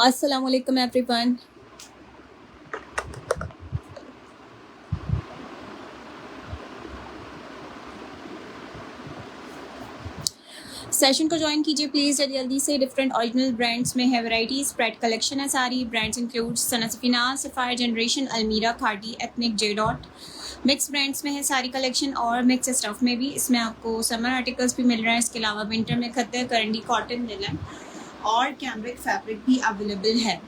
अस्सलाम वालेकुम everyone. Session को ज्वाइन कीजिए प्लीज़ जल्दी जल्दी से। डिफरेंट ओरिजिनल ब्रांड्स में है वैरायटी, स्प्रेड कलेक्शन है सारी। ब्रांड्स इंक्लूड सना सफीना, सफ़ायर जनरेशन, अलमीरा, khadi, ethnic, J dot. Mix brands में है सारी कलेक्शन और मिक्स स्टफ में भी। इसमें आपको समर आर्टिकल्स भी मिल रहे हैं। इसके अलावा विंटर में खद्दर, करंडी, कॉटन, लिनन और कैमरिक फैब्रिक भी अवेलेबल है।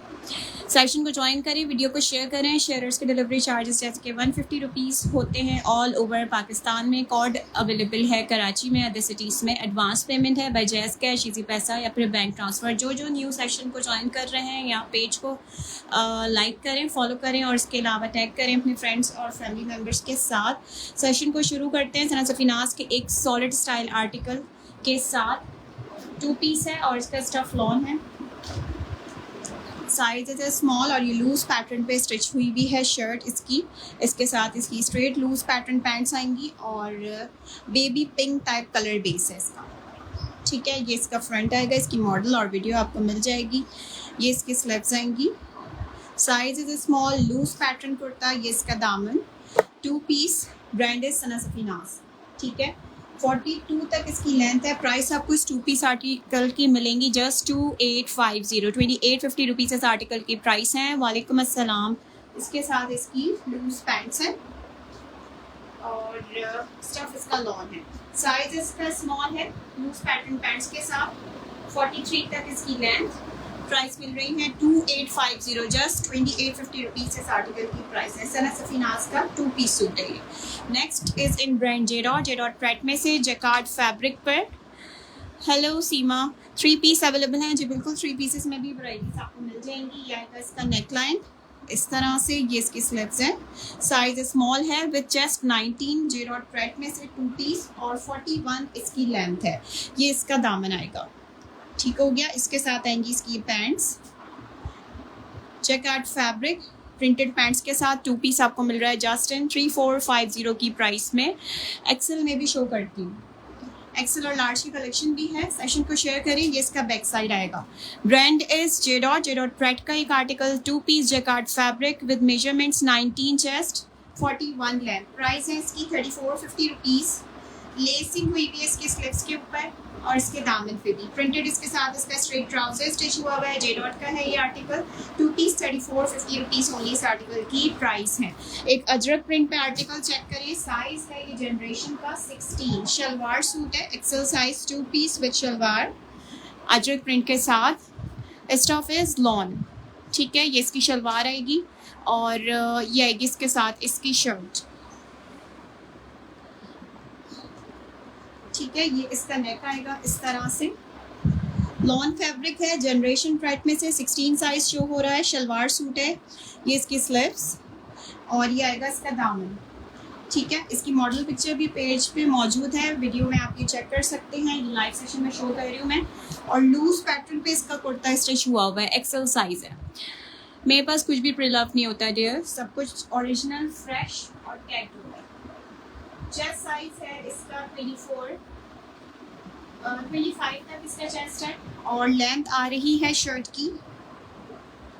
सेशन को ज्वाइन करें, वीडियो को शेयर करें। शेयरर्स के डिलीवरी चार्जेस जैसे कि 150 रुपीज़ होते हैं ऑल ओवर पाकिस्तान में। कोड अवेलेबल है कराची में, अदर सिटीज़ में। एडवांस पेमेंट है by JazzCash, Easypaisa या फिर बैंक ट्रांसफ़र। जो न्यू सेशन को ज्वाइन कर रहे हैं या पेज को लाइक करें, फॉलो करें और इसके अलावा टैग करें अपने फ्रेंड्स और फैमिली मेम्बर्स के साथ। सेशन को शुरू करते हैं सना सफीनाज के एक सॉलिड स्टाइल आर्टिकल के साथ। 2 पीस है और इसका स्टफ लॉन है। साइज है स्मॉल और ये लूज पैटर्न पे स्टिच हुई भी है शर्ट इसकी। इसके साथ इसकी स्ट्रेट लूज पैटर्न पैंट्स आएंगी और baby pink type colour base है इसका। ठीक है, ये इसका फ्रंट आएगा। इसकी मॉडल और वीडियो आपको मिल जाएगी। ये इसकी स्लीव्स आएंगी। साइज है स्मॉल, लूज पैटर्न कुर्ता। ये इसका दामन। 2 पीस, ब्रांड है सना सफीनाज। ठीक है, 42 तक इसकी लेंथ है। प्राइस आपको इस 2 पीस आर्टिकल की मिलेंगी जस्ट 2850 रुपीज़ इस आर्टिकल की प्राइस है। वालेकुम अस्सलाम। इसके साथ इसकी लूज पैंट्स हैं और स्टफ इसका लॉन है। साइज इसका स्मॉल है, लूज पैटर्न पैंट्स के साथ। 43 तक इसकी लेंथ। प्राइस मिल रही है 2850, जस्ट 2850 रुपीज़ इस आर्टिकल की प्राइस है। सना सफीनाज का 2 पीस सूट है ये। Next is in brand J dot parade में से जैकार्ड फैब्रिक पर। हेलो सीमा, 3 पीस अवेलेबल हैं जी। बिल्कुल 3 पीसेस में भी वैराइटीज आपको मिल जाएंगी। यह है इसका नेकलाइन इस तरह से। ये इसकी स्लीव्स हैं। साइज स्मॉल है with chest 19। J dot parade में से 2 पीस और 41 इसकी लेंथ है। ये इसका दामन आएगा। ठीक हो गया। इसके साथ आएंगी इसकी pants, jacquard fabric printed pants के साथ। 2 पीस आपको मिल रहा है जस्ट इन 3450 की प्राइस में। एक्सेल में भी शो करती हूँ, एक्सेल और लार्ज की कलेक्शन भी है। सेशन को शेयर करें। ये इसका बैक साइड आएगा। Brand is J dot pret का एक article. 2 piece jacquard fabric with measurements 19 chest, 41 length. Price है इसकी 3450 रुपीज़। लेसिंग हुई भी है इसके स्लीव्स के ऊपर और इसके दामन पे भी प्रिंटेड। इसके साथ इसका स्ट्रेट ट्राउजर स्टिच हुआ हुआ है। जे डॉट का है ये आर्टिकल। 2 पीस 3450 रुपीज़ ओनली इस आर्टिकल की प्राइस है। एक अजरक प्रिंट पे आर्टिकल चेक करिए। साइज है ये जनरेशन का 16। शलवार सूट है XL size. 2 piece with shalwar, ajrak print के साथ। Stuff is lawn. ठीक है, ये इसकी शलवार आएगी और ये आएगी इसके साथ इसकी शर्ट। ठीक है, ये इसका नेक आएगा इस तरह से। लॉन फैब्रिक है, जनरेशन प्रेट में से 16 साइज शो हो रहा है। शलवार सूट है। ये इसकी स्लीव्स और ये आएगा इसका दामन। ठीक है, इसकी मॉडल पिक्चर भी पेज पे मौजूद है। वीडियो में आप ये चेक कर सकते हैं। ये लाइव सेशन में शो कर रही हूँ मैं। और लूज पैटर्न पे इसका कुर्ता स्टिच हुआ हुआ है। एक्सेल साइज है। मेरे पास कुछ भी प्रिलव नहीं होता डियर, सब कुछ ओरिजिनल फ्रेश और टैग होता है। चेस्ट साइज है इसका 25 तक इसका चेस्ट है और लेंथ आ रही है शर्ट की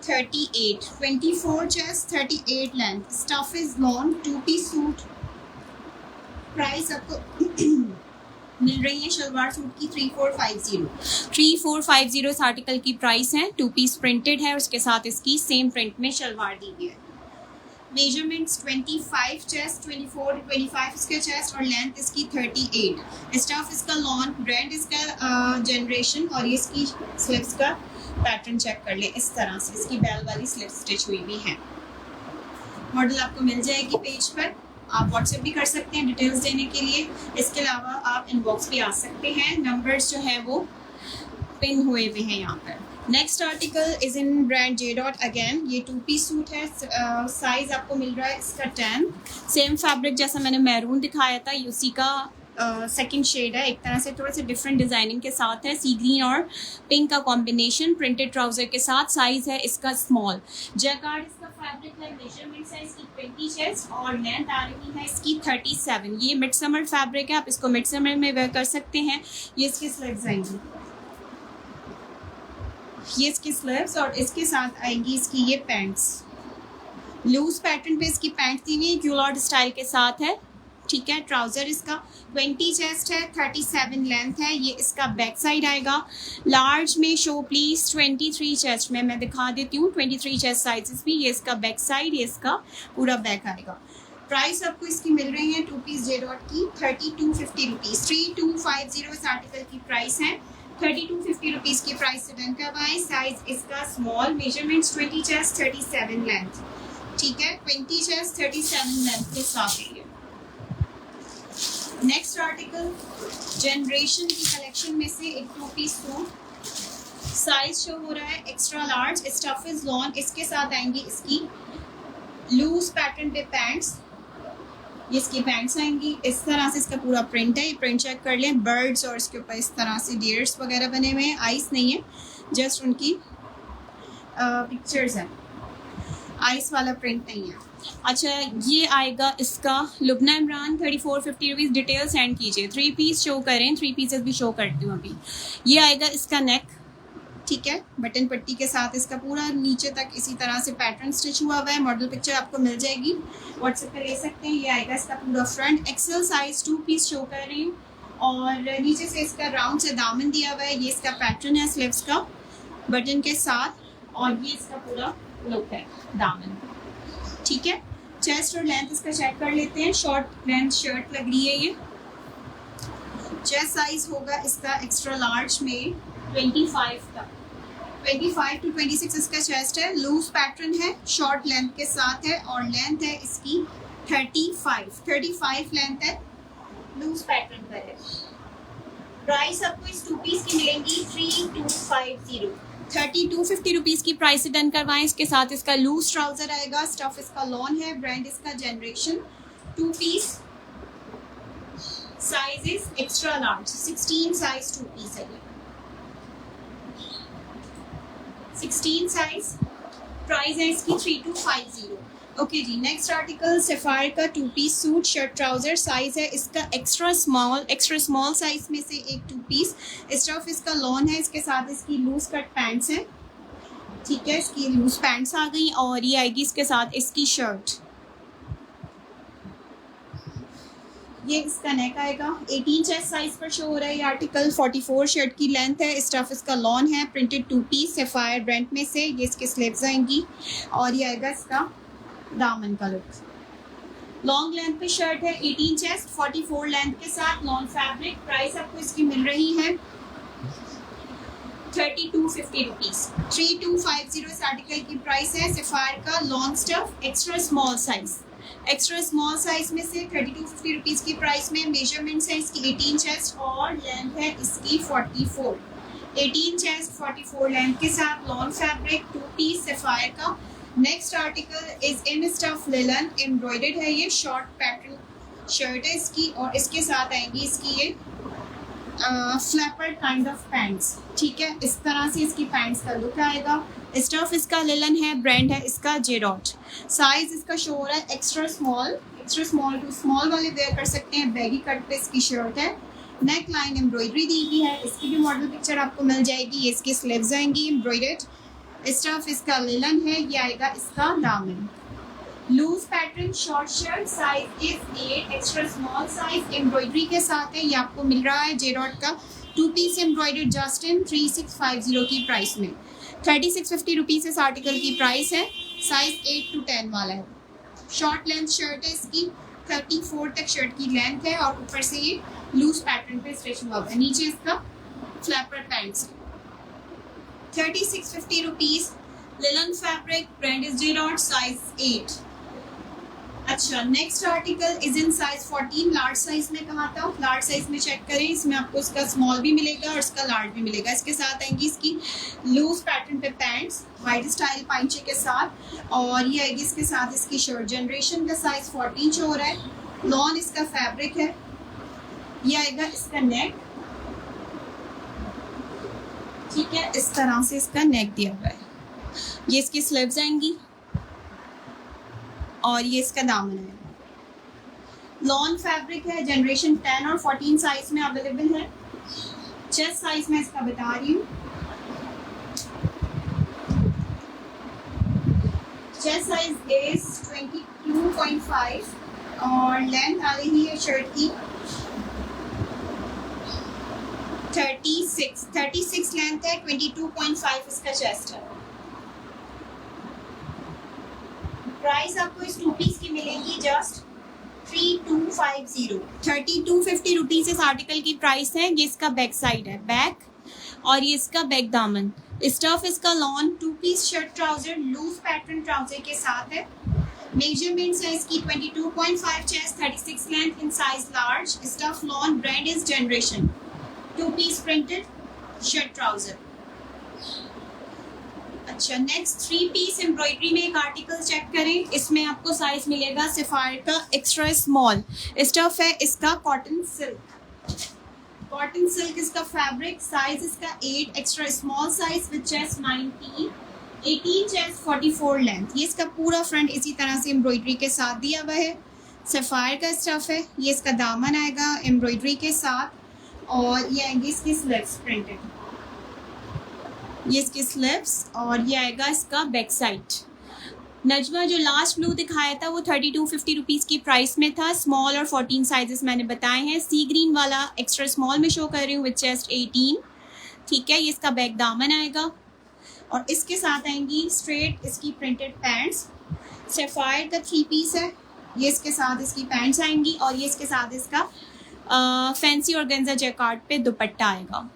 38। 24 chest, 38 length. Stuff is lawn. 2 piece suit. Price आपको मिल रही है शलवार सूट की 3450 इस आर्टिकल की प्राइस है। 2 पीस प्रिंटेड है, उसके साथ इसकी सेम प्रिंट में शलवार दी गई है। मेजरमेंट्स 25 चेस्ट, 25 इसके चेस्ट और लेंथ इसकी 38। स्टफ इसका लॉन। ब्रांड इसका जनरेशन और ये इसकी स्लीव्स का पैटर्न चेक कर ले इस तरह से। इसकी बेल वाली स्लीव स्टिच हुई भी है। मॉडल आपको मिल जाएगी पेज पर। आप व्हाट्सएप भी कर सकते हैं डिटेल्स देने के लिए। इसके अलावा आप इनबॉक्स भी आ सकते हैं। नंबर्स जो है वो पिन हुए हुए हैं यहाँ पर। Next article is in brand J dot again. ये 2 पीस सूट है। साइज आपको मिल रहा है इसका 10। सेम फैब्रिक जैसा मैंने मैरून दिखाया था, उसी का सेकंड शेड है। एक तरह से थोड़ा सा डिफरेंट डिजाइनिंग के साथ है। सी ग्रीन और पिंक का कॉम्बिनेशन प्रिंटेड ट्राउजर के साथ। साइज है इसका स्मॉल। जैकार्ड इसका फैब्रिक है। मेजरमेंट है इसकी 20 चेस्ट और लेंथ आ रही है इसकी 37। ये मिड समर फैब्रिक है, आप इसको मिड समर में वेयर कर सकते हैं। ये इसके स्लीव्स आएंगी। ये इसकी स्लीव्स और इसके साथ आएंगी इसकी ये पैंट्स। लूज पैटर्न पे इसकी पैंट दी हुई क्यूलॉट स्टाइल के साथ है, ठीक है। ट्राउज़र इसका 20 चेस्ट है, 37 लेंथ है। ये इसका बैक साइड आएगा। लार्ज में शो प्लीज 23 चेस्ट में मैं दिखा देती हूँ, 23 चेस्ट साइजेस भी। ये इसका बैक साइड, ये इसका पूरा बैक आएगा। प्राइस आपको इसकी मिल रही है 2 पीस जे डॉट की 3250 रुपीज़। 3250 इस आर्टिकल की प्राइस है। 3250 रुपीज़ की प्राइस से डन करवाएं। साइज इसका स्मॉल, मेजरमेंट्स 20 चेस्ट 37 लेंथ, ठीक है। 20 चेस्ट 37 लेंथ के साथ है ये। नेक्स्ट आर्टिकल जनरेशन की कलेक्शन में से एक 2 पीस सूट। साइज शो हो रहा है extra large, stuff is lawn. इसके साथ आएंगी इसकी लूज पैटर्न पे पैंट्स। ये इसकी पैंट्स आएंगी इस तरह से। इसका पूरा प्रिंट है, ये प्रिंट चेक कर लें। बर्ड्स और इसके ऊपर इस तरह से डियर्स वगैरह बने हुए हैं। आइस नहीं है, जस्ट उनकी पिक्चर्स हैं, आइस वाला प्रिंट नहीं है। अच्छा, ये आएगा इसका Lubna Imran 3450 rupees. Detail send कीजिए। 3 पीस शो करें, 3 पीसेस भी शो करती हूँ अभी। ये आएगा इसका नेक, ठीक है। बटन पट्टी के साथ इसका पूरा नीचे तक इसी तरह से पैटर्न स्टिच हुआ हुआ है। मॉडल पिक्चर आपको मिल जाएगी, व्हाट्सएप पे ले सकते हैं। ये आएगा इसका पूरा front. XL size 2 piece show कर रही हूँ और नीचे से इसका राउंड से दामन दिया हुआ है। ये इसका पैटर्न है स्लीव्स का बटन के साथ और ये इसका पूरा लुक है दामन, ठीक है। चेस्ट और लेंथ इसका चेक कर लेते हैं। शॉर्ट लेंथ शर्ट लग रही है ये। चेस्ट साइज होगा इसका एक्स्ट्रा लार्ज में 25 तक, 25 to 26 इसका चेस्ट है। लूज पैटर्न है, शॉर्ट लेंथ के साथ है और लेंथ है इसकी 35 लेंथ है, लूज पैटर्न पर है। प्राइस आपको इस 2 पीस की मिलेंगी 3250 रुपीज़ की प्राइस से डन करवाएं। इसके साथ इसका लूज ट्राउजर आएगा। स्टफ इसका लॉन है, ब्रांड इसका generation. 2 piece, size is extra large, 16 size 2 piece है ये, 16 साइज। प्राइस है इसकी 3250। ओके जी, नेक्स्ट आर्टिकल सफायर का 2 piece suit shirt trouser. Size है इसका एक्स्ट्रा स्मॉल साइज में से एक 2 पीस। स्टफ इसका लॉन है, इसके साथ इसकी लूज कट पैंट्स हैं, ठीक है। इसकी लूज पैंट्स आ गई और ये आएगी इसके साथ इसकी शर्ट। ये इसका नेक आएगा। 18 चेस्ट साइज पर शो हो रहा है ये आर्टिकल। 44 शर्ट की लेंथ है। स्टफ इसका लॉन है, प्रिंटेड 2 पीस सफायर ब्रांड में से। ये इसके स्लीव्स आएंगी और ये आएगा इसका दामन का लुक। लॉन्ग लेंथ पे शर्ट है, 18 चेस्ट 44 लेंथ के साथ, लॉन फैब्रिक। प्राइस आपको इसकी मिल रही है 3250 रुपीज़। 3250 इस आर्टिकल की प्राइस है। सफायर का long stuff extra small size में से 3250 रुपीज़ की प्राइस में। मेजरमेंट्स है इसकी 18 चेस्ट और लेंथ है इसकी 44। 18 चेस्ट 44 लेंथ के साथ, लॉन फैब्रिक, 2 पीस सफायर का। Next article is in stuff linen, embroidered है ये। शॉर्ट पैटर्न शर्ट है इसकी और इसके साथ आएंगी इसकी ये फ्लैपर काइंड ऑफ पैंट्स, ठीक है। इस तरह से इसकी पैंट्स का लुक आएगा। स्टफ इसका लिलन है, ब्रांड है इसका जे डॉट। साइज इसका शो हो रहा है एक्स्ट्रा स्मॉल टू स्मॉल वाले वेयर कर सकते हैं। बैगी कट पे इसकी शर्ट है। नेक लाइन एम्ब्रॉयडरी दी हुई है, इसकी भी मॉडल पिक्चर आपको मिल जाएगी। ये इसकी स्लीव्स आएंगी एम्ब्रॉयडर्ड। स्टफ इसका लिलन है। ये आएगा इसका दामन। Loose pattern short shirt, size is 8, extra small size, embroidery के साथ है। ये आपको मिल रहा है जे डॉट का 2 पीस एम्ब्रॉयडर्ड जस्ट इन 3650 की प्राइस में। 3650 रुपीज़ इस आर्टिकल की प्राइस है। साइज 8 to 10 वाला है। शॉर्ट लेंथ शर्ट है इसकी, 34 तक शर्ट की लेंथ है और ऊपर से ये लूज पैटर्न पे स्टिच हुआ है। नीचे इसका फ्लैपर पैंट्स है। 3650 rupees. Linen fabric, brand is J dot, size 8। अच्छा, next article is in size 14। Large size में कहा था, लार्ज साइज में चेक करें। इसमें आपको इसका स्मॉल भी मिलेगा और इसका लार्ज भी मिलेगा। इसके साथ आएंगी इसकी लूज पैटर्न पे पैंट्स वाइड स्टाइल पाइंचे के साथ और ये आएगी इसके साथ इसकी शर्ट। जनरेशन का साइज 14 शो हो रहा है। लॉन इसका फैब्रिक है। ये आएगा इसका नेक, ठीक है। इस तरह से इसका नेक दिया हुआ है। ये इसकी स्लीव्स आएंगी और ये इसका दामन है। लॉन फैब्रिक है। जनरेशन 10 और 14 साइज में अवेलेबल है। चेस्ट साइज में इसका बता रही हूँ चेस्ट साइज इज 22.5 और लेंथ आ रही है शर्ट की 36 लेंथ है, 22.5 इसका चेस्ट है। प्राइस आपको इस 2 पीस की मिलेगी जस्ट 3250 रुपीज इस आर्टिकल की प्राइस है। ये इसका बैक साइड है, बैक, और ये इसका बैक दामन। स्टफ इसका lawn 2 piece shirt trouser loose pattern trouser के साथ है। मेजरमेंट्स है इसकी 22.5 chest, 36 length in size large. Stuff lawn, brand is generation. 2 piece printed shirt trouser. अच्छा, नेक्स्ट 3 पीस एम्ब्रॉयडरी में एक आर्टिकल चेक करें। इसमें आपको साइज मिलेगा सफायर का एक्स्ट्रा स्मॉल। स्टफ है इसका कॉटन सिल्क इसका फैब्रिक। साइज इसका 8, extra small size with chest 19, 18 chest, 44 length. ये इसका पूरा फ्रंट इसी तरह से एम्ब्रॉयडरी के साथ दिया हुआ है। सफायर का स्टफ है। ये इसका दामन आएगा एम्ब्रॉयडरी के साथ, और ये आएंगे इसकी स्लीव्स प्रिंटेड। ये इसकी स्लीव्स, और ये आएगा इसका बैक साइड। नजमा जो लास्ट ब्लू दिखाया था वो 3250 रुपीज़ की प्राइस में था। स्मॉल और 14 साइजेस मैंने बताए हैं। सी ग्रीन वाला एक्स्ट्रा स्मॉल में शो कर रही हूँ विद चेस्ट 18। ठीक है, ये इसका बैक दामन आएगा, और इसके साथ आएंगी स्ट्रेट इसकी प्रिंटेड पैंट्स। सफायर का 3 पीस है। ये इसके साथ इसकी पैंट्स आएंगी, और ये इसके साथ इसका फैंसी ऑर्गेन्जा जैकार्ड पे दुपट्टा आएगा।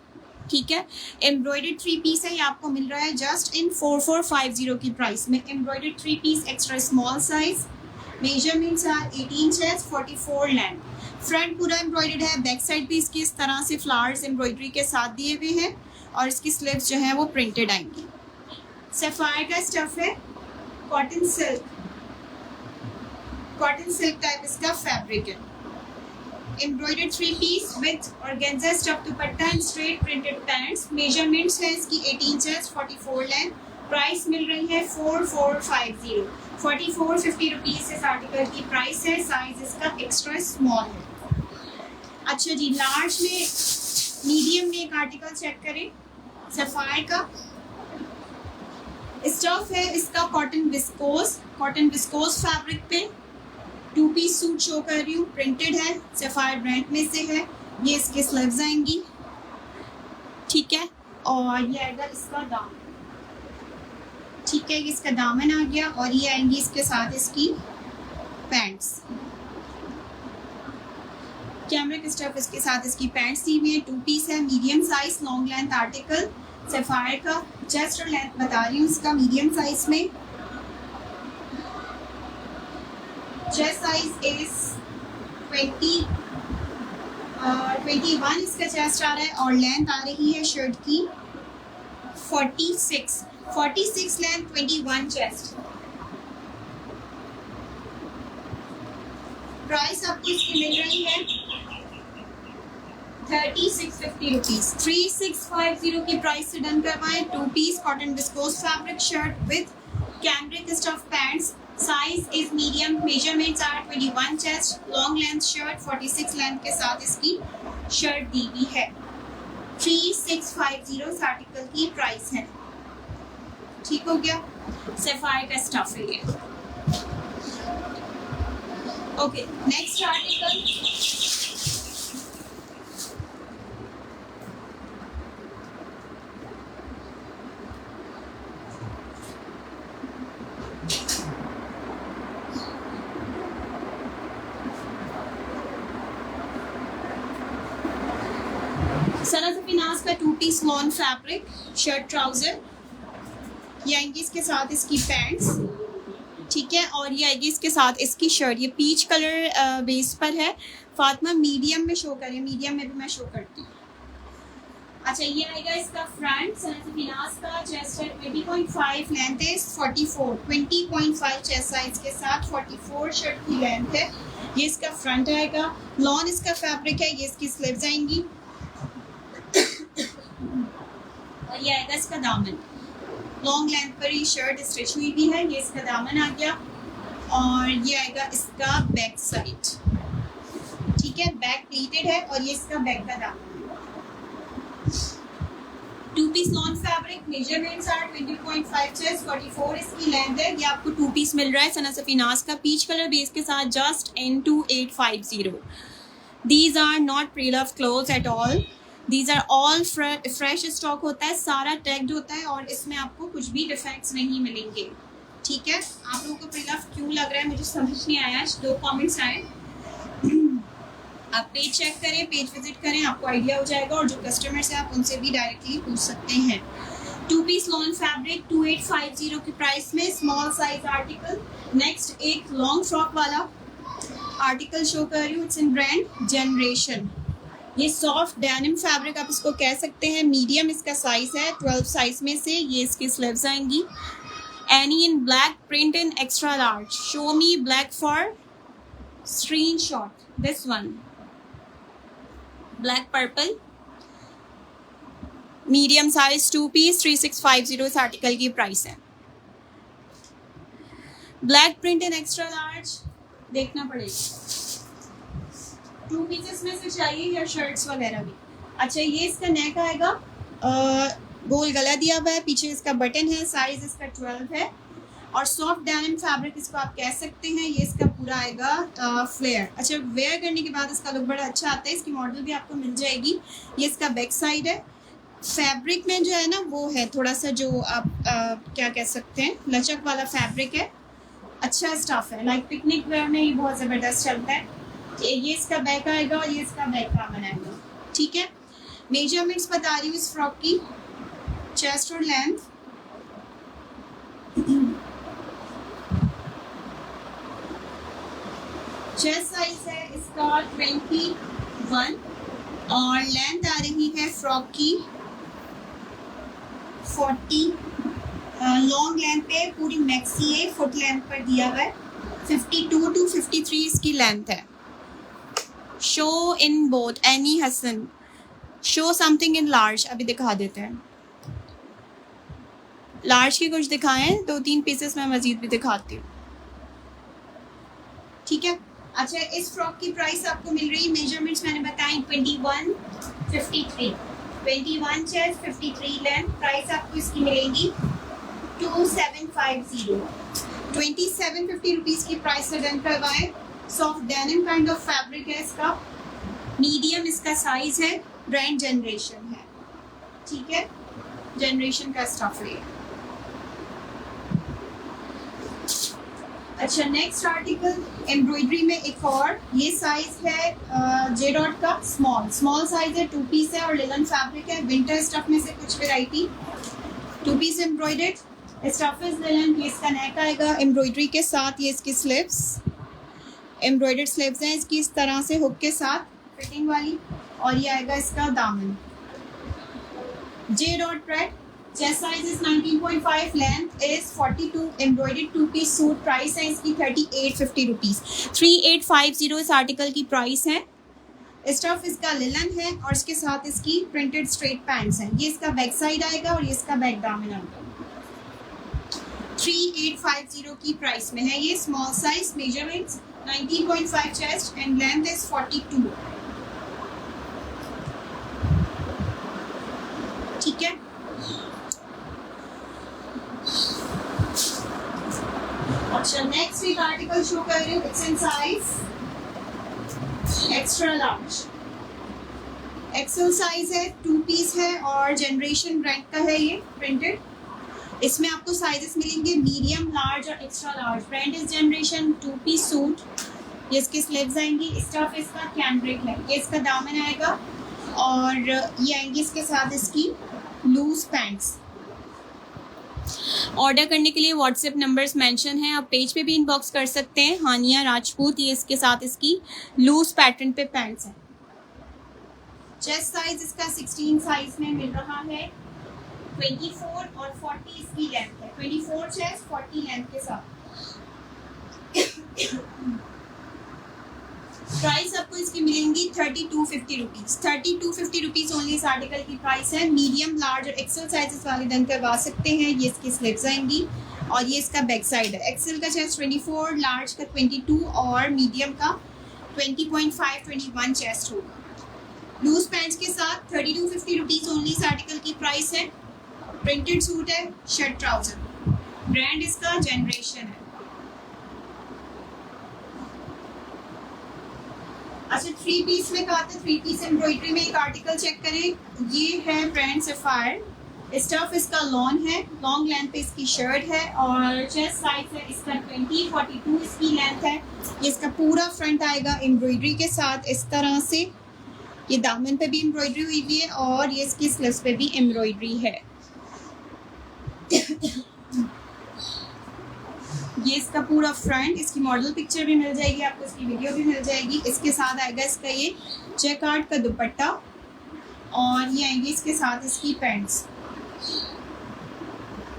ठीक है, एम्ब्रॉयडर्ड 3 पीस है। ये आपको मिल रहा है जस्ट इन 4450 की प्राइस में। Embroidered 3 piece extra small size. Measurements are 18 chest, 44 length. Front पूरा एम्ब्रॉयडर्ड है। बैक साइड भी इसकी इस तरह से फ्लावर्स एम्ब्रॉयडरी के साथ दिए हुए हैं, और इसकी स्लीव्स जो है वो प्रिंटेड आएंगी। सफायर का स्टफ है कॉटन सिल्क टाइप इसका फैब्रिक है। Embroidered 3 peace with organza stuff dupatta and straight printed pants. Measurements है इसकी 18 चेस्ट, 44 लेंथ। प्राइस मिल रही है 4450 रुपीज़ इस आर्टिकल की प्राइस है। साइज इसका एक्स्ट्रा स्मॉल है। अच्छा जी, लार्ज में मीडियम में एक आर्टिकल चेक करें। सफायर का स्टफ है इसका कॉटन विस्कोस फैब्रिक पे। 2 पीस सूट शो कर रही हूँ, प्रिंटेड है, सफायर ब्रांड में से है। ये इसके स्लीव्स आएंगी। ठीक है, और ये आएगा इसका दामन। ठीक है, इसका दामन आ गया, और ये आएंगी इसके साथ इसकी पैंट्स। कैमरे के स्टफ इसके साथ इसकी पैंट्स दी हुई है। 2 पीस है, medium size long length article. Sapphire का चेस्ट और लेंथ बता रही हूँ इसका मीडियम साइज में। चेस्ट साइज इज 21 इसका चेस्ट आ रहा है, और लेंथ आ रही है शर्ट की 46 लेंथ, 21 चेस्ट। प्राइस आपको इसकी मिल रही है 3650 रुपीज़। 3650 की प्राइस से डन करवाएं। 2 piece cotton viscose fabric shirt with cambric stuff pants. Size is medium. Measurements are 21 chest, long length shirt, 46 length के साथ इसकी शर्ट दी हुई है। 3650 इस आर्टिकल की प्राइस है। ठीक हो गया, सफायर का स्टफ है ये। ओके, नेक्स्ट आर्टिकल सनाज़ का 2 piece lawn fabric shirt trouser. ये आएंगी इसके साथ इसकी पैंट्स। ठीक है, और ये आएगी इसके साथ इसकी शर्ट। ये पीच कलर बेस पर है। फातिमा मीडियम में शो करें, मीडियम में भी मैं शो करती हूँ। अच्छा, ये आएगा इसका फ्रंट सनाज़ का। चेस्ट है 20.5, लेंथ है 44, 20.5 चेस्ट साइज के साथ 44 शर्ट की लेंथ है। ये इसका फ्रंट आएगा। लॉन इसका फैब्रिक है। ये इसकी स्लीव्स आएंगी, और ये आएगा इसका दामन। लॉन्ग लेंथ पर ये शर्ट स्टिच हुई भी है। ये इसका दामन आ गया, और ये आएगा इसका बैक साइड। ठीक है, बैक प्लीटेड है, और ये इसका बैक का दामन है। Two piece lawn fabric, measurements are 20.5 chest, 44 इसकी लेंथ है। ये आपको टू पीस मिल रहा है सना सफीनाज का पीच कलर बेस के साथ, just N2850। These are not pre love clothes at all, these are all fresh stock होता है, सारा टैग्ड होता है और इसमें आपको कुछ भी डिफेक्ट्स नहीं मिलेंगे। ठीक है, आप लोगों को प्री लव क्यों लग रहा है मुझे समझ नहीं आया, 2 कमेंट्स आए। आप पेज चेक करें, पेज विजिट करें, आपको आइडिया हो जाएगा और जो कस्टमर्स हैं आप उनसे भी डायरेक्टली पूछ सकते हैं। टू पीस लॉन फैब्रिक 2850 की प्राइस में, स्मॉल साइज आर्टिकल। नेक्स्ट एक लॉन्ग फ्रॉक वाला आर्टिकल शो कर रही हूँ, इट्स इन ब्रांड जनरेशन। ये सॉफ्ट डेनिम फैब्रिक आप इसको कह सकते हैं, मीडियम इसका साइज है, 12 साइज में से ये इसकी स्लीव्स आएंगी। Any in black print in extra large, show me black for screenshot, this one black purple, medium size 2 piece 3650 इस आर्टिकल की प्राइस है। Black print in extra large देखना पड़ेगा, 2 पीसेस में से चाहिए या शर्ट्स वगैरह भी। अच्छा, ये इसका नेक आएगा, गोल गला दिया हुआ है, पीछे इसका बटन है, साइज इसका 12 है और सॉफ्ट डेनिम फैब्रिक इसको आप कह सकते हैं। ये इसका पूरा आएगा फ्लेयर। अच्छा, वेयर करने के बाद इसका लुक बड़ा अच्छा आता है, इसकी मॉडल भी आपको मिल जाएगी। ये इसका बैक साइड है। फैब्रिक में जो है ना वो है थोड़ा सा जो आप क्या कह सकते हैं, लचक वाला फैब्रिक है, अच्छा स्टफ है, लाइक पिकनिक वेयर में ये बहुत ज़बरदस्त चलता है। ये इसका बैक आएगा और ये इसका बैक का बनाएगा। ठीक है, मेजरमेंट्स बता रही हूँ इस फ्रॉक की, चेस्ट और लेंथ। चेस्ट साइज है इसका 21 और लेंथ आ रही है फ्रॉक की 40। लॉन्ग लेंथ पे पूरी मैक्सी है, फुट लेंथ पर दिया हुआ है। 52 to 53 इसकी लेंथ है। Show in both, Annie Hasan show something in large, अभी दिखा देते हैं। लार्ज की कुछ दिखाएं, 2-3 पीसेस मैं मजीद भी दिखाती हूँ। ठीक है, अच्छा इस फ्रॉक की प्राइस आपको मिल रही है, मेजरमेंट्स मैंने बताई 21-53, 21 चेस्ट 53 लेंथ। प्राइस आपको इसकी मिलेगी 2750, 2750 रुपीज़ की प्राइस से डन करवाएं। Soft denim kind of fabric है इसका, मीडियम इसका साइज है, ब्रांड जनरेशन है। ठीक है, जनरेशन का स्टफ है। अच्छा, नेक्स्ट आर्टिकल एम्ब्रॉयडरी में एक और, ये साइज है जे डॉट का, स्मॉल साइज है, 2 पीस है और लिनन फैब्रिक है। विंटर स्टफ में से कुछ variety, 2 piece embroidered, stuff is linen. ये इसका नेक आएगा एम्ब्रॉयडरी के साथ, ये इसकी स्लीव्स एम्ब्रॉयडर्ड स्लीव्स हैं इसकी इस तरह से हुक के साथ फिटिंग वाली, और ये आएगा इसका दामन। J dot red, chest size is 19.5, length is 42, embroidered 2 piece suit. Price है इसकी 3850 रुपीज़, 3850 इस आर्टिकल की प्राइस है। स्टफ इसका लिलन है और इसके साथ इसकी प्रिंटेड स्ट्रेट पैंट्स हैं। ये इसका बैक साइड आएगा और ये इसका बैक दामन आएगा। 3850 की प्राइस में है ये, small size, measurements 19.5 chest and length is 42। ठीक है, अच्छा नेक्स्ट एक आर्टिकल शो कर रही हूँ, it's in size extra large, XL size है, 2 पीस है और जनरेशन ब्रांड का है ये प्रिंटेड। इसमें आपको साइजेस मिलेंगे मीडियम, लार्ज और extra large. Brand is generation, 2 piece suit. ये इसकी स्लीव्स आएंगी, स्टफ इसका कैमब्रिक है। ये इसका दामन आएगा और ये आएंगी इसके साथ इसकी लूज पैंट्स। ऑर्डर करने के लिए व्हाट्सएप नंबर्स मेंशन हैं, आप पेज पे भी इनबॉक्स कर सकते हैं। हानिया राजपूत, ये इसके साथ इसकी लूज पैटर्न पे पैंट्स हैं। चेस्ट साइज इसका 16 साइज में मिल रहा है, 24 और 40 इसकी लेंथ है, 24 चेस्ट 40 लेंथ के साथ। प्राइस आपको इसकी मिलेंगी 3250 रुपीज़, 3250 रुपीज़ ओनली इस आर्टिकल की प्राइस है। मीडियम, लार्ज और एक्सेल साइजेस वाले डन करवा सकते हैं। ये इसकी स्लीव्स आएंगी और ये इसका बैक साइड है। एक्सेल का चेस्ट 24, लार्ज का 22 और मीडियम का 20.5, 21 चेस्ट होगा। लूज पैंट्स के साथ 3250 रुपीज़ ओनली इस आर्टिकल की प्राइस है। प्रिंटेड सूट है, शर्ट ट्राउजर, ब्रांड इसका जनरेशन है। अच्छा, 3 पीस में कहा था, 3 पीस एम्ब्रॉयडरी में एक आर्टिकल चेक करें। ये है ब्रांड सफायर, स्टफ इसका लॉन है, लॉन्ग लेंथ पे इसकी शर्ट है और चेस्ट साइज है इसका 20-42 इसकी लेंथ है। ये इसका पूरा फ्रंट आएगा एम्ब्रॉयडरी के साथ इस तरह से। ये दामन पे भी एम्ब्रॉयडरी हुई हुई है और ये इसकी स्लीव्स पे भी एम्ब्रॉयडरी है। ये इसका पूरा फ्रंट, इसकी मॉडल पिक्चर भी मिल जाएगी आपको, इसकी वीडियो भी मिल जाएगी। इसके साथ आएगा इसका ये जैकार्ड का दुपट्टा और ये आएंगे इसके साथ इसकी पैंट्स।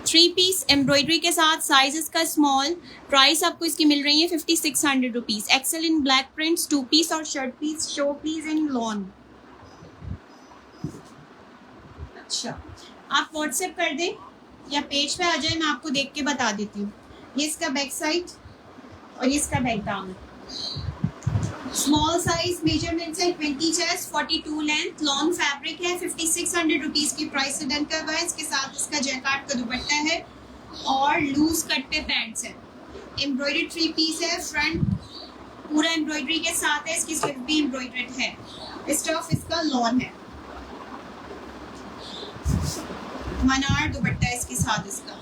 3 पीस एम्ब्रॉयडरी के साथ, साइज इसका स्मॉल, प्राइस आपको इसकी मिल रही है 5600 rupees. XL in black prints, 2 piece और shirt piece, show piece in lawn. अच्छा, आप व्हाट्सएप कर दें या पेज पे आ जाए, मैं आपको देख के बता देती हूँ। ये इसका बैक साइड और ये इसका बैक दामन। स्मॉल साइज मेजरमेंट है 20 चेस्ट, 42 लेंथ, लॉन्ग फैब्रिक है, 5600 रुपीज़ की प्राइस से डन कर हुआ है। इसके साथ इसका जैकार्ड का दुपट्टा है और लूज कट पे पैंट्स है। एम्ब्रॉयडरी 3 पीस है, फ्रंट पूरा एम्ब्रॉयडरी के साथ है, इसकी स्लीव भी एम्ब्रॉयडर्ड है। स्टफ इसका लॉन है, मनार दुपट्टा है इसके साथ इसका।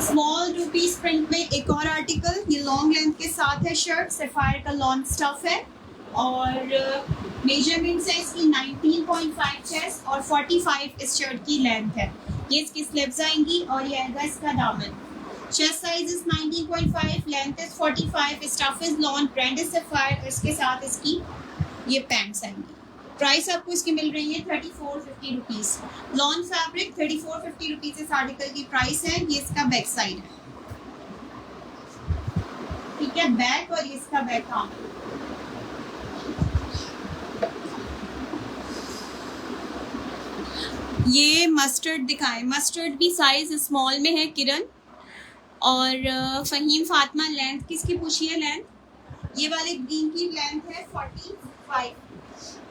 स्मॉल 2 पीस प्रिंट में एक और आर्टिकल, ये लॉन्ग लेंथ के साथ है शर्ट, सफायर का लॉन्ग स्टफ है और मेजरमेंट्स है इसकी 19.5 चेस्ट और 45 इस शर्ट की लेंथ है। ये इसकी स्लीव्स आएंगी और ये आएगा इसका दामन। Chest size is 19.5, length is 45, stuff is long, brand is sapphire, इसके साथ इसकी ये पैंट्स आएंगी। प्राइस आपको इसकी मिल रही है 3450 रुपीज़। लॉन फैब्रिक 3450 रुपीज़ इस आर्टिकल की प्राइस है। ये इसका बैक साइड है, ठीक है, बैक, और ये इसका बैक आर्म। ये मस्टर्ड दिखाएं, मस्टर्ड भी साइज स्मॉल में है किरण और फहीम फातिमा। लेंथ किसकी पूछी है? लेंथ ये वाले ग्रीन की लेंथ है 45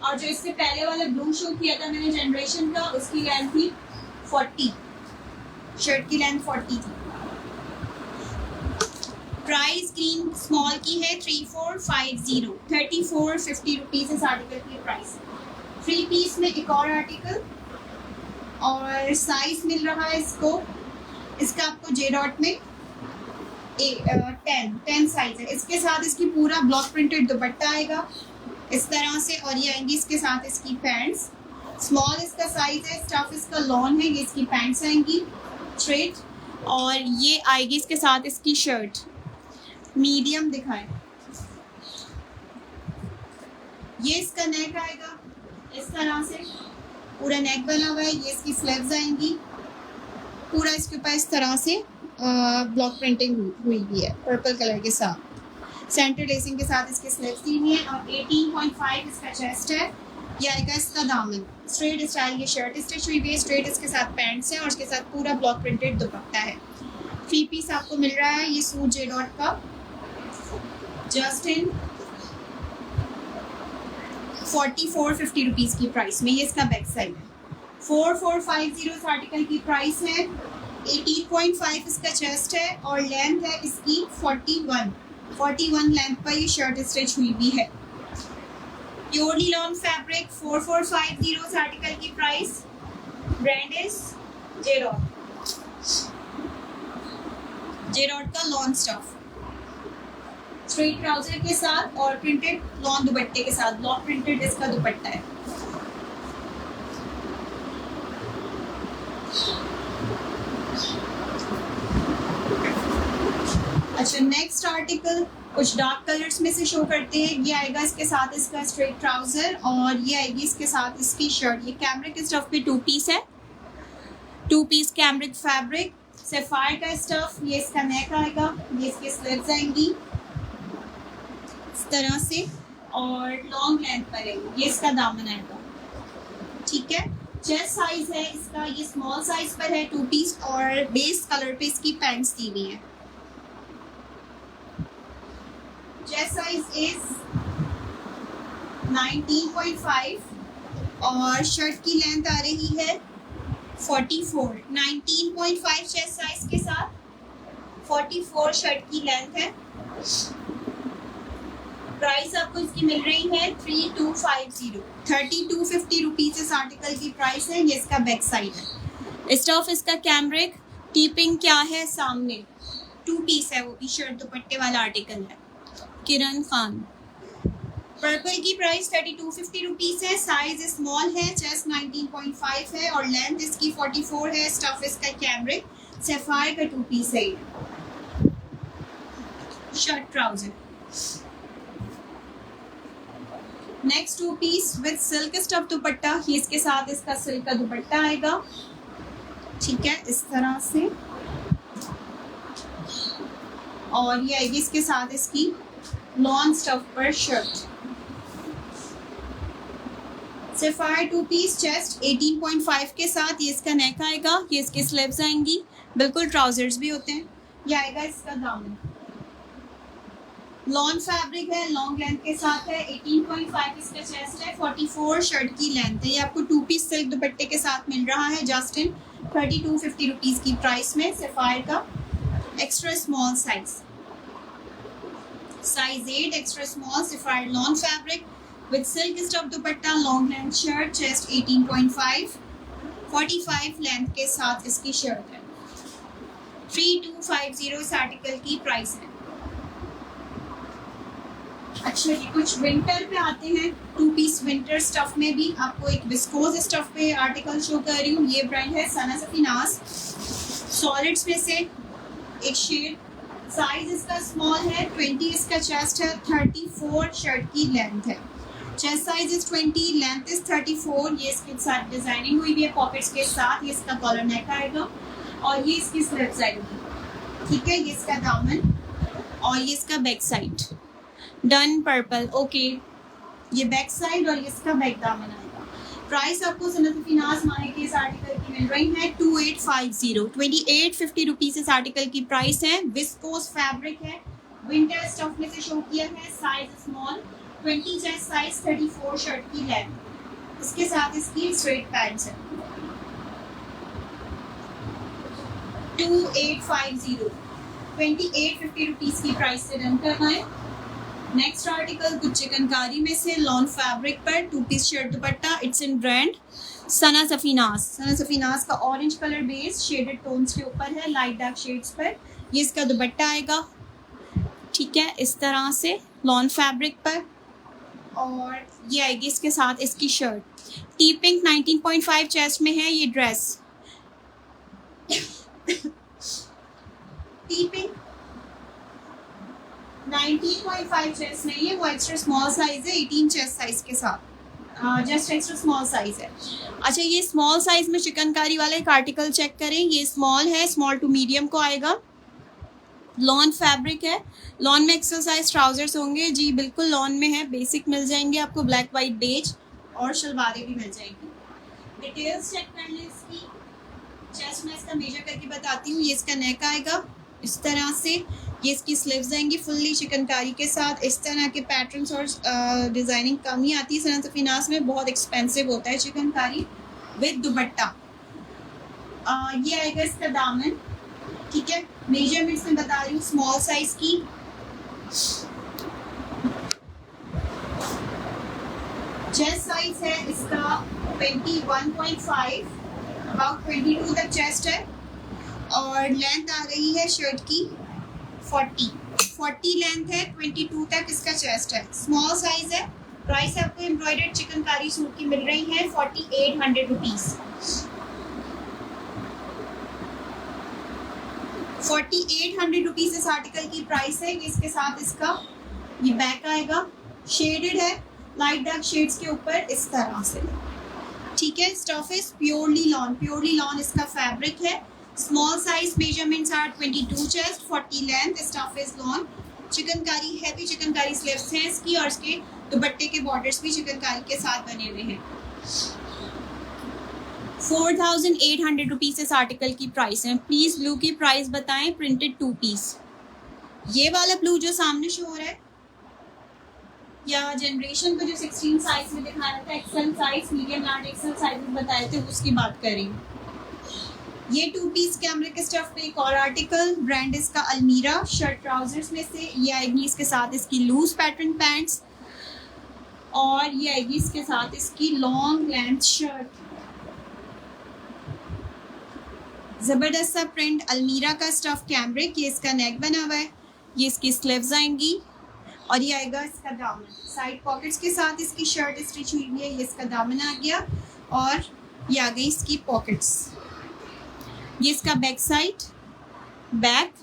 और जो इससे पहले वाला ब्लू शो किया था मैंने जनरेशन का, उसकी लेंथ थी 40, शर्ट की लेंथ 40 थी। प्राइस ग्रीन स्मॉल की है 3450, 3450 रुपीज़ इस आर्टिकल की प्राइस। 3 पीस में एक और आर्टिकल और साइज मिल रहा है इसको, इसका आपको जे डॉट में 10 साइज है। इसके साथ इसकी पूरा ब्लॉक प्रिंटेड दुपट्टा आएगा इस तरह से और ये आएंगी इसके साथ इसकी पैंट्स। स्मॉल इसका साइज है, स्टफ इसका लॉन है, ये इसकी पैंट्स आएंगी स्ट्रेट और ये आएगी इसके साथ इसकी शर्ट। मीडियम दिखाएं, ये इसका नेक आएगा इस तरह से, पूरा नेक बना हुआ है। ये इसकी स्लीव्स आएंगी, पूरा इसके ऊपर इस तरह से ब्लॉक प्रिंटिंग हुई हुई है पर्पल कलर के साथ, सेंटर लेसिंग के साथ इसके स्लीव्स दी हुई है और 18.5 इसका चेस्ट है। ये आएगा इसका दामन, स्ट्रेट स्टाइल, ये शर्ट स्टिच हुई हुई है स्ट्रेट, इसके साथ पैंट्स है और इसके साथ पूरा ब्लॉक प्रिंटेड दुपट्टा है। 3 पीस आपको मिल रहा है ये सूट जे डॉट का, जस्ट इन 4450 रुपीज़ की प्राइस में। ये इसका बैक साइड है। 4450 इस आर्टिकल की प्राइस है। 18.5 इसका चेस्ट है और लेंथ है इसकी 41 लेंथ पर ये शर्ट स्टिच हुई भी है। प्योरली लॉन फैब्रिक 4450 इस आर्टिकल की price. Brand is J dot का लॉन स्टफ, स्ट्रेट ट्राउजर के साथ और प्रिंटेड लॉन दुपट्टे के साथ, ब्लॉक प्रिंटेड इसका दुपट्टा है। अच्छा, नेक्स्ट आर्टिकल कुछ डार्क कलर्स में से शो करते हैं। ये आएगा इसके साथ इसका स्ट्रेट ट्राउजर और ये आएगी इसके साथ इसकी शर्ट। ये कैमरिक स्टफ पे 2 पीस है, 2 पीस कैमरिक फैब्रिक, सफायर का स्टफ। ये इसका नेक आएगा, ये इसके स्लीव्स आएंगी इस तरह से और लॉन्ग लेंथ पर है। ये इसका दामन आएगा, ठीक है। चेस्ट साइज है इसका, ये स्मॉल साइज पर है 2 पीस और बेस कलर पे इसकी पैंट्स दी हुई है। चेस्ट साइज इज 19.5 और शर्ट की लेंथ आ रही है 44। 19.5 चेस्ट साइज के साथ 44 शर्ट की लेंथ है। प्राइस आपको इसकी मिल रही है 3250 रुपीज इस आर्टिकल की प्राइस है। ये इसका बैक साइड है। स्टफ इसका कैमरिक, टीपिंग क्या है सामने, 2 पीस है, वो भी शर्ट दुपट्टे वाला आर्टिकल है। किरण खान। पर्पल की प्राइस 3250 रुपीज है। साइज स्मॉल है, चेस्ट 19.5 है और लेंथ इसकी 44 है। स्टफ इसका कैमरिक, सैफायर का 2 पीस है। Shirt trouser. Next 2 piece with silk stuff दुपट्टा। ये इसके साथ इसका सिल्क का दुपट्टा आएगा, ठीक है, इस तरह से। और ये आएगी इसके साथ इसकी लॉन स्टफ पर शर्ट। सैफायर 2 पीस, चेस्ट 18.5 के साथ। ये इसका नेक आएगा, ये इसके स्लीव्स आएंगी, बिल्कुल ट्राउजर्स भी होते हैं। ये आएगा इसका दामन। लॉन फैब्रिक है, लॉन्ग लेंथ के साथ है। 18.5 इसका चेस्ट है, 44 शर्ट की लेंथ है। ये आपको 2 पीस सिल्क दुपट्टे के साथ मिल रहा है जस्ट इन 3250 रुपीज की प्राइस में। सैफायर का extra small size 8 extra small. Sapphire lawn fabric with silk stuff dupatta, long length shirt, chest 18.5, 45 length के साथ इसकी शर्ट है। 3250 इस आर्टिकल की प्राइस है। अच्छा, ये कुछ विंटर पे आते हैं। 2 पीस विंटर स्टफ में भी आपको एक विस्कोज स्टफ पे आर्टिकल शो कर रही हूँ। ये ब्रांड है सना सफीनास। सॉलिड्स में से एक शेड। साइज इसका स्मॉल है, 20 इसका चेस्ट है, 34 शर्ट की लेंथ है। Chest size is 20, length is 34। ये इसके साथ डिजाइनिंग हुई भी है पॉकेट्स के साथ। ये इसका कॉलर नेक आएगा और ये इसकी स्लीव्स आएगी, ठीक है। ये इसका दामन और ये इसका back side. Done purple, okay. ये बैक साइड और ये इसका बैक दामन आएगा। प्राइस आपको सनत फिनास माने के इस आर्टिकल की मिल रही है 2850 रुपीज इस आर्टिकल की प्राइस है। विस्कोस फैब्रिक है, विंटर स्टफ में से शो किया है। Size small, 20 chest size, 34 shirt की लेंथ। इसके साथ इसकी स्ट्रेट पैंट्स है। 2850 रुपीज की प्राइस से रन करना है। नेक्स्ट आर्टिकल कुछ चिकनकारी में से लॉन फैब्रिक पर 2 piece shirt dupatta. It's in brand Sana Safinas. Sana Safinas का orange colour base shaded tones के ऊपर है, लाइट डार्क शेड्स पर। ये इसका दुपट्टा आएगा, ठीक है, इस तरह से लॉन फैब्रिक पर। और ये आएगी इसके साथ इसकी शर्ट। टी पिंक 19.5 चेस्ट में है ये ड्रेस। टी पिंक 19.5 चेस्ट नहीं है, वो एक्स्ट्रा स्मॉल साइज है, 18 चेस्ट साइज के साथ, जस्ट एक्स्ट्रा स्मॉल साइज है। अच्छा, ये स्मॉल साइज में चिकनकारी वाला एक आर्टिकल चेक करें। ये स्मॉल है, स्मॉल टू मीडियम को आएगा। लॉन फैब्रिक है, लॉन में एक्सरसाइज ट्राउजर्स होंगे जी, बिल्कुल लॉन में है। बेसिक मिल जाएंगे आपको, ब्लैक वाइट बेज, और शलवारें भी मिल जाएंगी। डिटेल्स चेक कर लें इसकी। चेस्ट में इसका मेजर करके बताती हूँ। ये इसका नेक आएगा इस तरह से। ये इसकी स्लीव्स आएंगी फुल्ली चिकनकारी के साथ। इस तरह के पैटर्न्स और डिजाइनिंग कम ही आती है सना सफीनास में, बहुत एक्सपेंसिव होता है चिकनकारी विद दुपट्टा। ये आएगा इसका दामन, ठीक है। मेजरमेंट्स में बता रही हूँ स्मॉल साइज की। चेस्ट साइज है इसका 21.5, अबाउट 22 तक चेस्ट है। और लेंथ आ रही है शर्ट की 40 लेंथ है, 22 तक इसका चेस्ट है। स्मॉल साइज है। प्राइस आपको एम्ब्रॉयडर्ड चिकनकारी सूट की मिल रही है 4800 रुपीज। 4800 रुपीज इस आर्टिकल की प्राइस है। इसके साथ इसका ये बैक आएगा, शेडेड है, लाइट डार्क शेड्स के ऊपर इस तरह से, ठीक है। स्टफ इज प्योरली लॉन इसका फैब्रिक है। Small size measurements are 22 chest, 40 length. Stuff is lawn. Chikankari heavy chikankari sleeves हैं इसकी, और इसके दुपट्टे के बॉर्डर्स भी चिकनकारी के साथ बने हुए हैं। 4800 रुपीज इस आर्टिकल की प्राइस है। प्लीज ब्लू की प्राइस बताएं। Printed 2 piece. ये वाला ब्लू जो सामने शो हो रहा है या जनरेशन को जो 16 साइज में दिखाया था, XL size, medium, large XL size में बताए थे, उसकी बात करेंगे। ये 2 पीस कैमरिक स्टफ में एक और आर्टिकल, ब्रांड इसका अलमीरा, शर्ट ट्राउजर्स में से। ये आएगी इसके साथ इसकी लूज पैटर्न पैंट्स, और ये आएगी इसके साथ इसकी लॉन्ग लेंथ शर्ट। जबरदस्त सा प्रिंट अलमीरा का स्टफ कैमरिक। ये इसका नेक बना हुआ है, ये इसकी स्लीव्स आएंगी, और ये आएगा इसका दामन। साइड पॉकेट्स के साथ इसकी शर्ट स्टिच हुई हुई है। ये इसका दामन आ गया, और ये आ गई इसकी पॉकेट्स। ये इसका बैक साइड, बैक,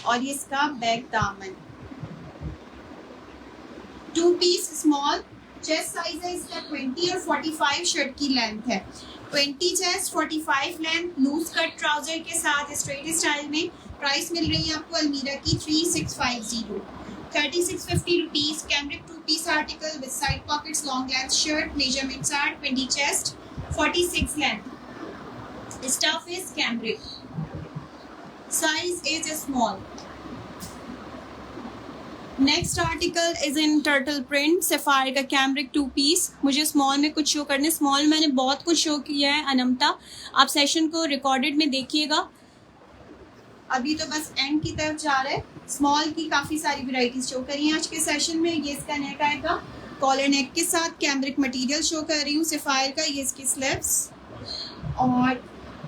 और ये इसका बैक दामन। 2 पीस स्मॉल, चेस्ट साइज है इसका 20 और 45 शर्ट की लेंथ है। 20 chest, 45 length, loose cut trouser के साथ स्ट्रेट स्टाइल में। प्राइस मिल रही है आपको अलमीरा की 3650, 3650 rupees. Cambric 2 piece article with side pockets, long length shirt, measurements are 20 chest, 46 length. Stuff is cambric, size is small. Next article is in turtle print, sapphire का cambric 2 piece. मुझे small में कुछ show करने, small में मैंने बहुत कुछ show किया है अनमता, आप सेशन को रिकॉर्डेड में देखिएगा। अभी तो बस एंड की तरफ जा रहे हैं। स्मॉल की काफ़ी सारी वैरायटीज शो करी हैं आज के सेशन में। ये इसका नेक आएगा, कॉलर नेक के साथ कैमरिक मटेरियल शो कर रही हूँ सफायर का। ये इसकी स्लीव्स, और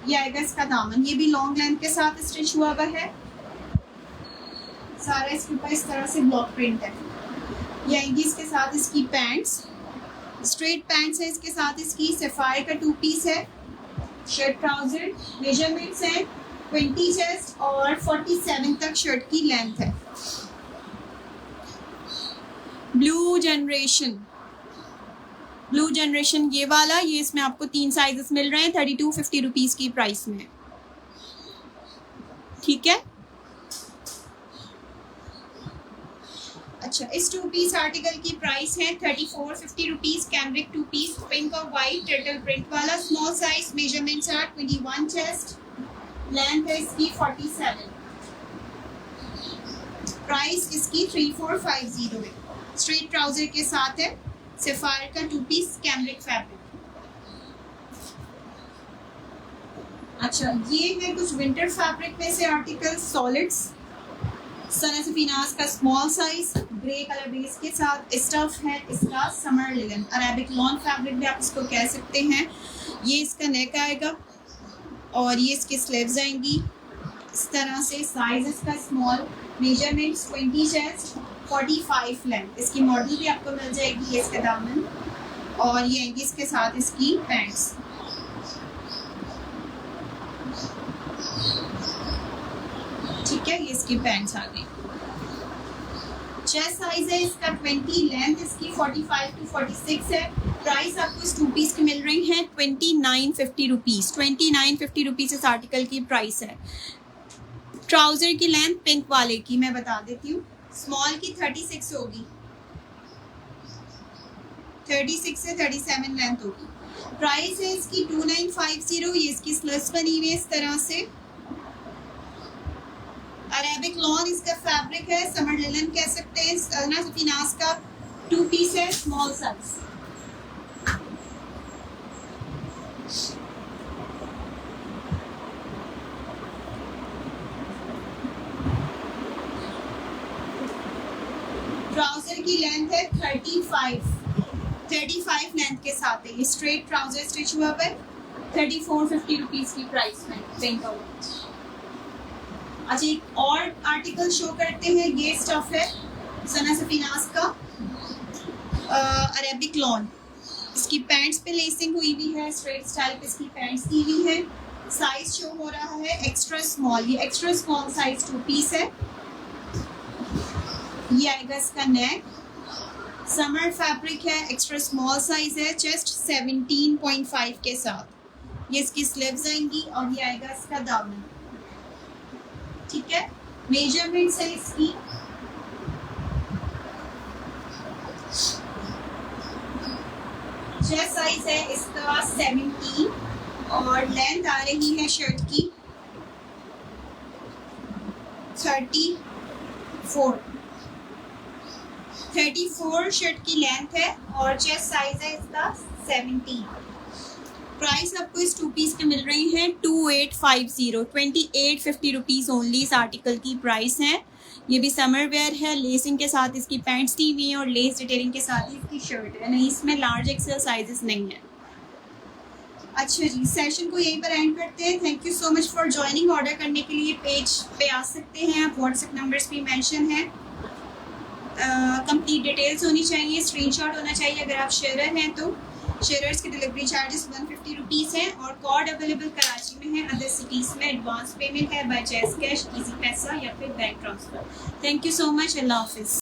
ये आएगा इसका दामन। ये भी लॉन्ग लेंथ के साथ स्टिच हुआ हुआ है सारा। इसके ऊपर इस तरह से ब्लॉक प्रिंट है। ये आएगी इसके साथ इसकी पैंट्स, स्ट्रेट पैंट्स है इसके साथ इसकी। सफायर का 2 पीस है, शर्ट ट्राउजर। मेजरमेंट्स हैं 20 चेस्ट और 47 तक शर्ट की लेंथ है। ब्लू जनरेशन, ब्लू जनरेशन ये वाला, ये इसमें आपको 3 साइजेस मिल रहे हैं, 3250 रुपीज़ की प्राइस में। ठीक है, अच्छा, इस 2 पीस आर्टिकल की प्राइस है 3450 रुपीज़। कैमरिक 2 पीस, पिंक और वाइट टर्टल प्रिंट वाला, small size, measurements are 21 chest, length है इसकी 47। प्राइस इसकी 3450 है। स्ट्रेट ट्राउजर के साथ है, सफायर का 2 पीस कैमरिक फैब्रिक। अच्छा, ये है कुछ विंटर फैब्रिक में से आर्टिकल, सॉलिड्स, सना सफीनास का small size, grey colour base के साथ। स्टफ है इसका summer linen, Arabic lawn fabric भी आप इसको कह सकते हैं। ये इसका नेक आएगा, और ये इसकी स्लीव्स आएंगी इस तरह से। साइज इसका स्मॉल, मेजरमेंट्स 20 चेस्ट, 45 लेंथ। इसकी मॉडल भी आपको मिल जाएगी। ये इसका दामन, और ये आएगी इसके साथ इसकी पैंट्स। ठीक है, ये इसकी पैंट्स आ गई। चेस्ट साइज है इसका 20, लेंथ इसकी 45 to 46 है। प्राइस आपको इस 2 पीस की मिल रही है 2950 रुपीज़। 2950 रुपीज़ इस आर्टिकल की प्राइस है। ट्राउजर की लेंथ पिंक वाले की मैं बता देती हूँ, स्मॉल की 36 होगी, 36 से 37 लेंथ होगी। प्राइस है इसकी 2950। ये इसकी स्लीव्स बनी हुई है इस तरह से। अरेबिक लॉन इसका फैब्रिक है, समर लिनन कह सकते हैं। सना सफीनास का 2 पीस है, स्मॉल साइज। ट्राउजर की लेंथ है 35 लेंथ के साथ है। ये स्ट्रेट ट्राउजर स्टिच हुआ है, 3450 रुपीज़ की प्राइस में, पिंक और व्हाइट। अच्छा, एक और आर्टिकल शो करते हैं। ये स्टफ है सना सफीनास का, अरेबिक लॉन। इसकी पैंट्स पे लेसिंग हुई भी है, स्ट्रेट स्टाइल पे इसकी पैंट्स की हुई है। साइज शो हो रहा है एक्स्ट्रा स्मॉल, ये एक्स्ट्रा स्मॉल साइज 2 पीस है। ये आएगा इसका नेक, समर फैब्रिक है, एक्स्ट्रा स्मॉल साइज है, चेस्ट 17.5 के साथ। ये इसकी स्लीव्स आएंगी, और ये आएगा इसका दामन। ठीक है, मेजरमेंट्स है इसकी चेस्ट साइज है इसका 17, और लेंथ आ रही है शर्ट की 34। 34 शर्ट की लेंथ है और चेस्ट साइज है इसका 17। प्राइस आपको इस 2 पीस के मिल रही है 2850 2850 रुपीज़ ओनली इस आर्टिकल की प्राइस है। ये भी समर वेयर है, लेसिंग के साथ इसकी पैंट्स दी हुई है और लेस डिटेलिंग के साथ ही इसकी शर्ट है। नहीं, इसमें लार्ज एक्सेल साइजेस नहीं है। अच्छा जी, सेशन को यहीं पर एंड करते हैं। Thank you so much for joining. Order करने के लिए पेज पे आ सकते हैं आप, व्हाट्सएप नंबर्स भी मेंशन है। कंप्लीट डिटेल्स होनी चाहिए, स्क्रीनशॉट होना चाहिए। अगर आप शेयरर हैं तो शेयरर्स के डिलीवरी चार्जेस 150 रुपीज़ हैं और कोड अवेलेबल कराची में है, अदर सिटीज़ में एडवांस पेमेंट है by JazzCash, Easypaisa या फिर bank transfer. Thank you so much, अल्लाह हाफिज़।